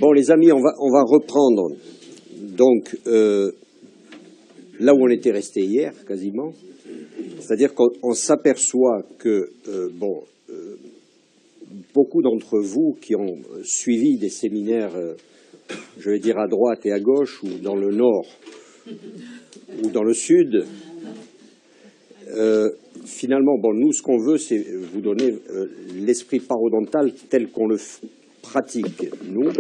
Bon, les amis, on va reprendre donc là où on était resté hier, quasiment. C'est-à-dire qu'on s'aperçoit que beaucoup d'entre vous qui ont suivi des séminaires, je vais dire à droite et à gauche, ou dans le nord, ou dans le sud, finalement, bon, nous, ce qu'on veut, c'est vous donner l'esprit parodontal tel qu'on le pratique, nous.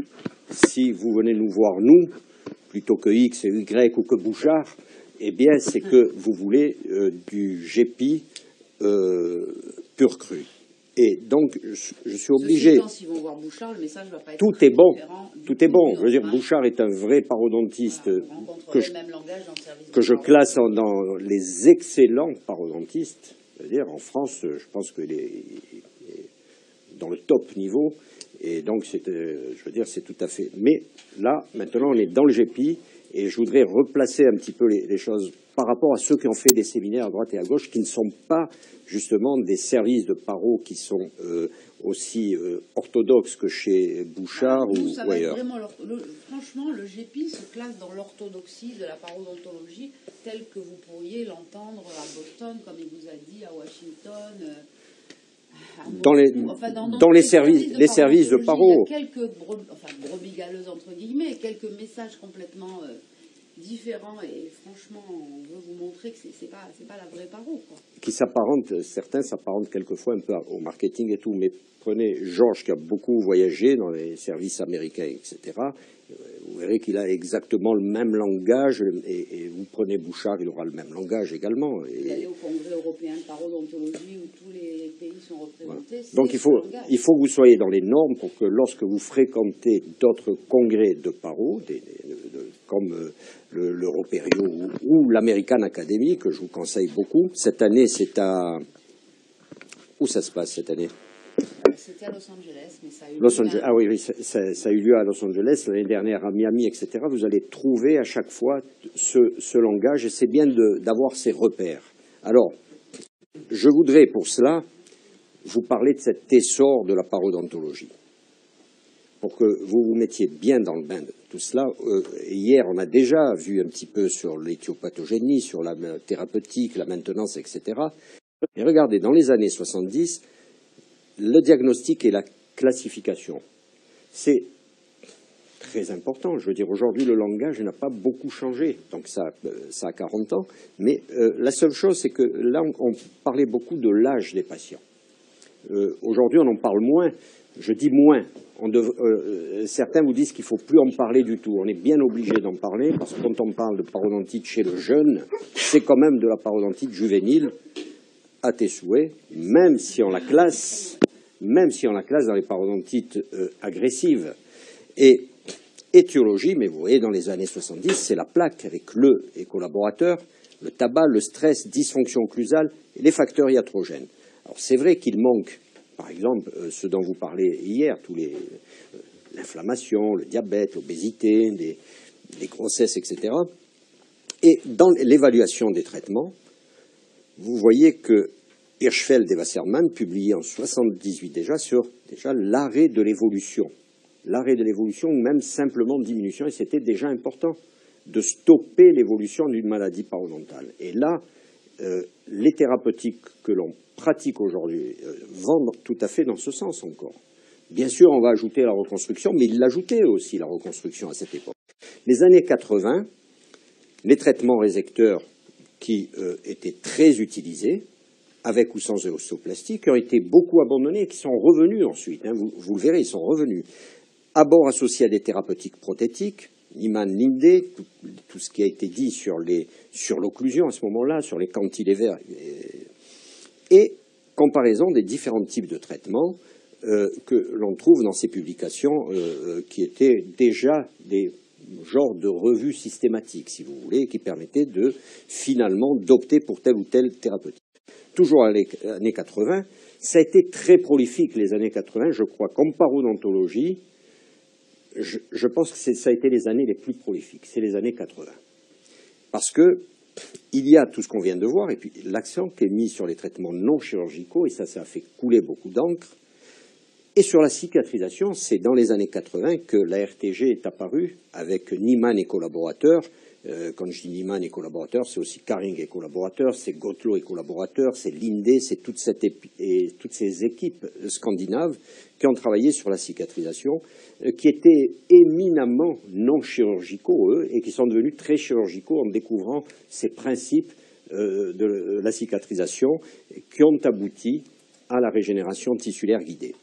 Si vous venez nous voir, nous, plutôt que X et Y ou que Bouchard, eh bien, c'est que vous voulez du GEPI pur cru. Et donc, je suis obligé. S'ils vont voir Bouchard, le message va pas être tout est bon. Tout est bon. Je veux dire, hein. Bouchard est un vrai parodontiste que je classe dans les excellents parodontistes. C'est-à-dire, en France, je pense qu'il est dans le top niveau. Et donc, je veux dire, c'est tout à fait. Mais là, maintenant, on est dans le GEPI. Et je voudrais replacer un petit peu les choses par rapport à ceux qui ont fait des séminaires à droite et à gauche, qui ne sont pas justement des services de paro qui sont aussi orthodoxes que chez Bouchard ou ailleurs. Franchement, le GEPI se classe dans l'orthodoxie de la parodontologie telle que vous pourriez l'entendre à Boston, comme il vous a dit, à Washington. Dans les services de paro. Il y a quelques brebis galeuses entre guillemets, quelques messages complètement différents et franchement, on veut vous montrer que c'est pas la vraie paro, quoi. Qui certains s'apparentent quelquefois un peu au marketing et tout, mais prenez Georges qui a beaucoup voyagé dans les services américains, etc. Vous verrez qu'il a exactement le même langage et vous prenez Bouchard, il aura le même langage également. Vous allez au Congrès européen de parodontologie où tous les pays sont représentés. Voilà. Donc il faut que vous soyez dans les normes pour que lorsque vous fréquentez d'autres congrès de paro, comme l'Europério ou l'American Academy, que je vous conseille beaucoup. Cette année, c'est à... Où ça se passe cette année? C'était à Los Angeles, mais ça a eu lieu Ah oui, ça a eu lieu à Los Angeles, l'année dernière à Miami, etc. Vous allez trouver à chaque fois ce langage, et c'est bien d'avoir ces repères. Alors, je voudrais pour cela vous parler de cet essor de la parodontologie, pour que vous vous mettiez bien dans le bain de tout cela. Hier, on a déjà vu un petit peu sur l'éthiopathogénie, sur la thérapeutique, la maintenance, etc. Et regardez, dans les années 70, le diagnostic et la classification, c'est très important. Je veux dire, aujourd'hui, le langage n'a pas beaucoup changé, donc ça a 40 ans. Mais la seule chose, c'est que là, on parlait beaucoup de l'âge des patients. Aujourd'hui, on en parle moins. Je dis moins. Certains vous disent qu'il ne faut plus en parler du tout. On est bien obligé d'en parler, parce que quand on parle de parodontite chez le jeune, c'est quand même de la parodontite juvénile, à tes souhaits, même si on la classe dans les parodontites agressives. Et étiologie, mais vous voyez, dans les années 70, c'est la plaque avec le et collaborateurs, le tabac, le stress, dysfonction occlusale et les facteurs iatrogènes. Alors c'est vrai qu'il manque, par exemple, ce dont vous parlez hier, l'inflammation, le diabète, l'obésité, les grossesses, etc. Et dans l'évaluation des traitements, vous voyez que Hirschfeld et Wasserman publiaient en 78 déjà sur l'arrêt de l'évolution. L'arrêt de l'évolution ou même simplement diminution, et c'était déjà important de stopper l'évolution d'une maladie parodontale. Et là, les thérapeutiques que l'on pratique aujourd'hui vont tout à fait dans ce sens encore. Bien sûr, on va ajouter la reconstruction, mais ils l'ajoutaient aussi, la reconstruction, à cette époque. Les années 80, les traitements résecteurs qui étaient très utilisés, avec ou sans ostéoplastie, qui ont été beaucoup abandonnés et qui sont revenus ensuite. Hein, vous le verrez, ils sont revenus. Abord associé à des thérapeutiques prothétiques, Niemann, Linde, tout ce qui a été dit sur l'occlusion à ce moment-là, sur les cantilevers, et comparaison des différents types de traitements que l'on trouve dans ces publications qui étaient déjà des genre de revue systématique, si vous voulez, qui permettait finalement d'opter pour telle ou telle thérapeutique. Toujours à les années 80, ça a été très prolifique les années 80, je crois, comme parodontologie, je pense que ça a été les années les plus prolifiques, c'est les années 80. Parce que il y a tout ce qu'on vient de voir, et puis l'accent qui est mis sur les traitements non chirurgicaux, et ça a fait couler beaucoup d'encre, Et sur la cicatrisation, c'est dans les années 80 que la RTG est apparue avec Niemann et collaborateurs. Quand je dis Niemann et collaborateurs, c'est aussi Karing et collaborateurs, c'est Gottloh et collaborateurs, c'est Linde, c'est toutes ces équipes scandinaves qui ont travaillé sur la cicatrisation, qui étaient éminemment non chirurgicaux, eux, et qui sont devenus très chirurgicaux en découvrant ces principes de la cicatrisation qui ont abouti à la régénération tissulaire guidée.